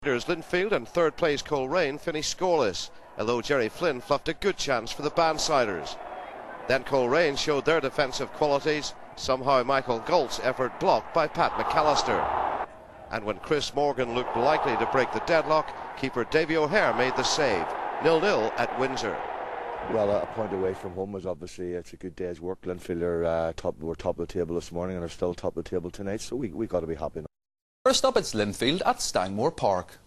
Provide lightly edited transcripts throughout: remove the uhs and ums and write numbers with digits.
Linfield and third place Coleraine finished scoreless, although Jerry Flynn fluffed a good chance for the Bandsiders. Then Coleraine showed their defensive qualities, somehow Michael Galt's effort blocked by Pat McAllister. And when Chris Morgan looked likely to break the deadlock, keeper Davy O'Hare made the save. 0-0 at Windsor. Well, a point away from home was obviously it's a good day's work. Linfield are were top of the table this morning and are still top of the table tonight, so we got to be happy now. First up, it's Linfield at Stanmore Park.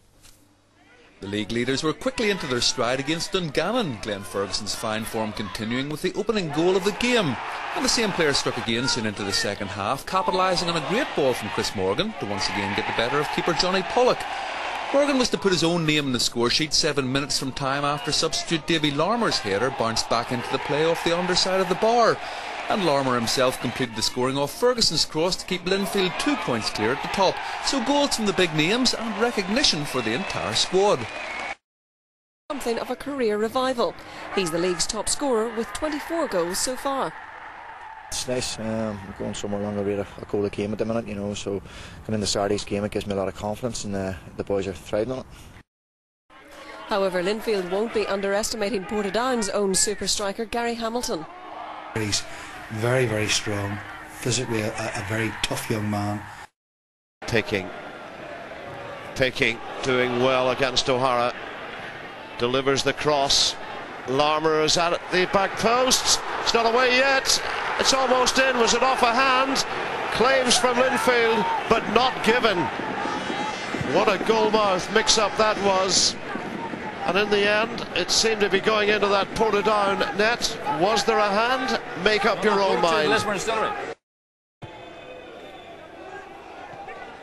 The league leaders were quickly into their stride against Dungannon, Glenn Ferguson's fine form continuing with the opening goal of the game. And the same player struck again soon into the second half, capitalising on a great ball from Chris Morgan to once again get the better of keeper Johnny Pollock. Morgan was to put his own name in the score sheet 7 minutes from time after substitute Davy Larmour's header bounced back into the play off the underside of the bar. And Larmour himself completed the scoring off Ferguson's cross to keep Linfield 2 points clear at the top. So goals from the big names and recognition for the entire squad. Something of a career revival. He's the league's top scorer with 24 goals so far. It's nice. I'm going somewhere along the rate of a goal a game at the minute, you know, so going into Saturday's game it gives me a lot of confidence, and the boys are thriving on it. However, Linfield won't be underestimating Portadown's own super striker Gary Hamilton. He's very, very strong, physically a very tough young man. Taking, doing well against O'Hara. Delivers the cross. Larmour is at the back post. It's not away yet. It's almost in. Was it off a hand? Claims from Linfield, but not given. What a goalmouth mix-up that was. And in the end, it seemed to be going into that Portadown net. Was there a hand? Make up your own mind.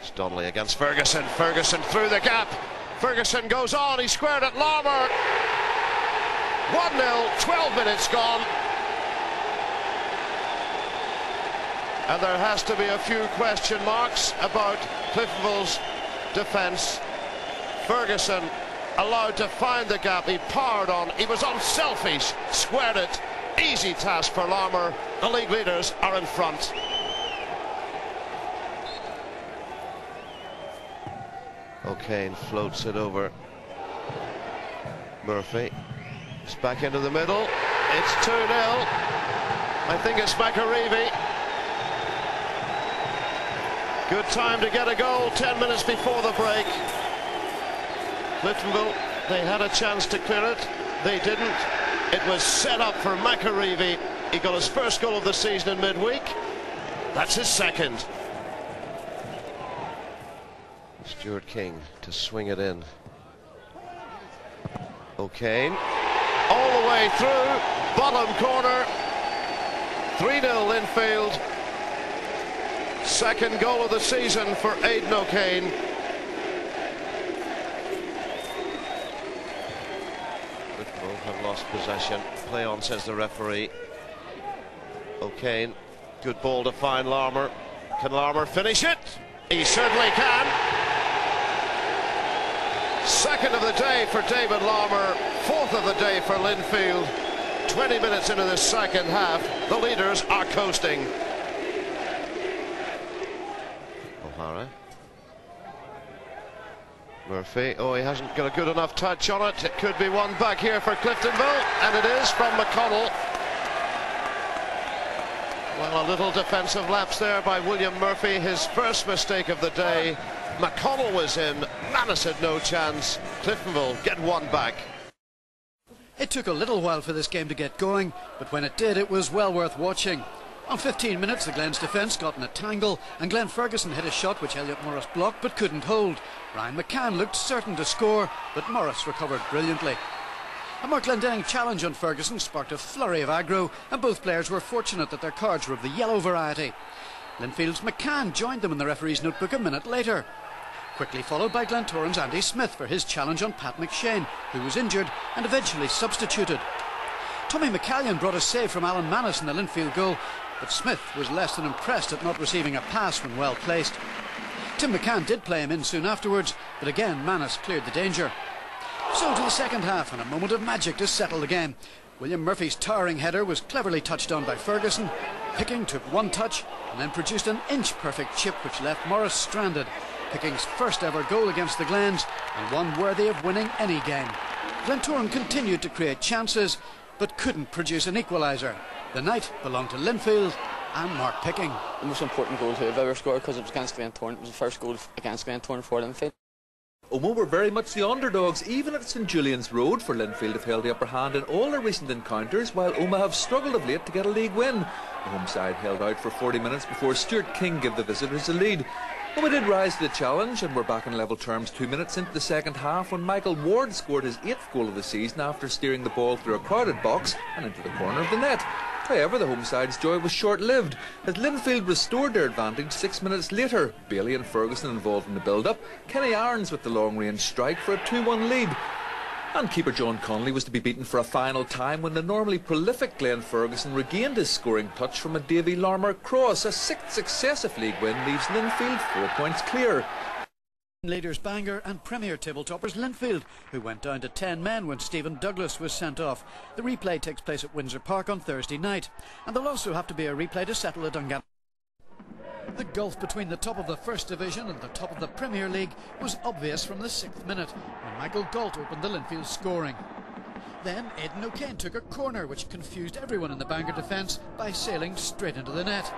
It's Donnelly against Ferguson. Ferguson through the gap. Ferguson goes on. He squared at Larmour. 1-0, 12 minutes gone. And there has to be a few question marks about Cliftonville's defence. Ferguson allowed to find the gap. He powered on. He was unselfish. Squared it. Easy task for Larmour. The league leaders are in front. O'Kane floats it over. Murphy. It's back into the middle. It's 2-0. I think it's McAreevy. Good time to get a goal 10 minutes before the break. Cliftonville, they had a chance to clear it. They didn't. It was set up for McAreevy. He got his first goal of the season in midweek. That's his second. Stuart King to swing it in. O'Kane. All the way through. Bottom corner. 3-0 Linfield. Second goal of the season for Aidan O'Kane. Liverpool have lost possession. Play on, says the referee. O'Kane. Good ball to find Larmour. Can Larmour finish it? He certainly can. Second of the day for David Larmour. Fourth of the day for Linfield. 20 minutes into the second half. The leaders are coasting. O'Hara. Murphy. Oh, he hasn't got a good enough touch on it. It could be one back here for Cliftonville, and it is from McConnell. Well, a little defensive lapse there by William Murphy. His first mistake of the day. McConnell was in. Manus had no chance. Cliftonville get one back. It took a little while for this game to get going, but when it did, it was well worth watching. On 15 minutes, the Glens defence got in a tangle, and Glenn Ferguson hit a shot which Elliot Morris blocked but couldn't hold. Ryan McCann looked certain to score, but Morris recovered brilliantly. A Mark Glendenning challenge on Ferguson sparked a flurry of aggro, and both players were fortunate that their cards were of the yellow variety. Linfield's McCann joined them in the referee's notebook a minute later. Quickly followed by Glentoran's Andy Smith for his challenge on Pat McShane, who was injured and eventually substituted. Tommy McCallion brought a save from Alan Manus in the Linfield goal, but Smith was less than impressed at not receiving a pass when well placed. Tim McCann did play him in soon afterwards, but again Manus cleared the danger. So to the second half, and a moment of magic to settle the game. William Murphy's towering header was cleverly touched on by Ferguson. Picking took one touch and then produced an inch-perfect chip which left Morris stranded. Picking's first ever goal against the Glens, and one worthy of winning any game. Glentoran continued to create chances, but couldn't produce an equaliser. The night belonged to Linfield and Mark Picking. The most important goal to have ever scored, because it was against Glentoran. It was the first goal against Glentoran for Linfield. Omo were very much the underdogs, even at St Julian's Road, for Linfield have held the upper hand in all their recent encounters, while Omagh have struggled of late to get a league win. The home side held out for 40 minutes before Stuart King gave the visitors a lead. Omagh did rise to the challenge and were back in level terms 2 minutes into the second half when Michael Ward scored his 8th goal of the season after steering the ball through a crowded box and into the corner of the net. However, the home side's joy was short-lived, as Linfield restored their advantage 6 minutes later. Bailey and Ferguson involved in the build-up, Kenny Irons with the long-range strike for a 2-1 lead. And keeper John Connolly was to be beaten for a final time when the normally prolific Glenn Ferguson regained his scoring touch from a Davy Larmour cross. A 6th successive league win leaves Linfield 4 points clear. Leaders Bangor and Premier table toppers Linfield, who went down to 10 men when Stephen Douglas was sent off. The replay takes place at Windsor Park on Thursday night, and there'll also have to be a replay to settle the Dungannon. The gulf between the top of the First Division and the top of the Premier League was obvious from the 6th minute, when Michael Galt opened the Linfield scoring. Then Aidan O'Kane took a corner which confused everyone in the Bangor defence by sailing straight into the net.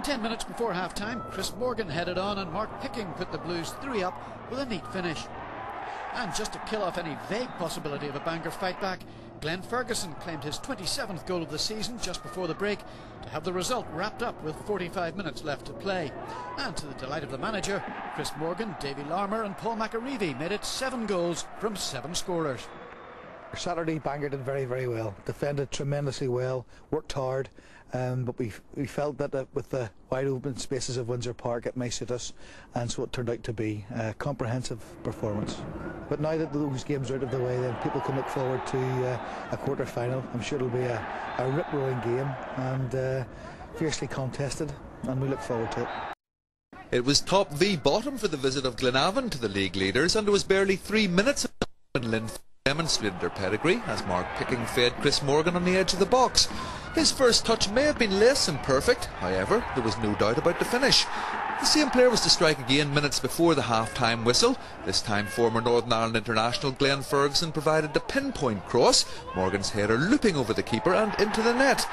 10 minutes before half-time, Chris Morgan headed on and Mark Picking put the Blues 3 up with a neat finish. And just to kill off any vague possibility of a Bangor fight-back, Glenn Ferguson claimed his 27th goal of the season just before the break to have the result wrapped up with 45 minutes left to play. And to the delight of the manager, Chris Morgan, Davy Larmour and Paul McAreevy made it 7 goals from 7 scorers. Saturday, Bangor did very, very well. Defended tremendously well, worked hard, but we felt that with the wide open spaces of Windsor Park it may suit us, and so it turned out to be a comprehensive performance. But now that those games are out of the way, then people can look forward to a quarter final. I'm sure it'll be a rip-roaring game and fiercely contested, and we look forward to it. It was top v bottom for the visit of Glenavon to the league leaders, and it was barely 3 minutes when Linfield demonstrated their pedigree as Mark Picking fed Chris Morgan on the edge of the box. His first touch may have been less than perfect, however there was no doubt about the finish. The same player was to strike again minutes before the half-time whistle. This time former Northern Ireland international Glenn Ferguson provided the pinpoint cross, Morgan's header looping over the keeper and into the net.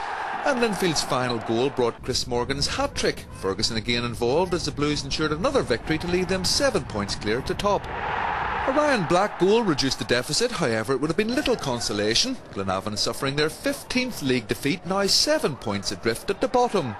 And Linfield's final goal brought Chris Morgan's hat-trick. Ferguson again involved as the Blues ensured another victory to leave them 7 points clear to top. A Ryan Black goal reduced the deficit, however it would have been little consolation. Glenavon suffering their 15th league defeat, now 7 points adrift at the bottom.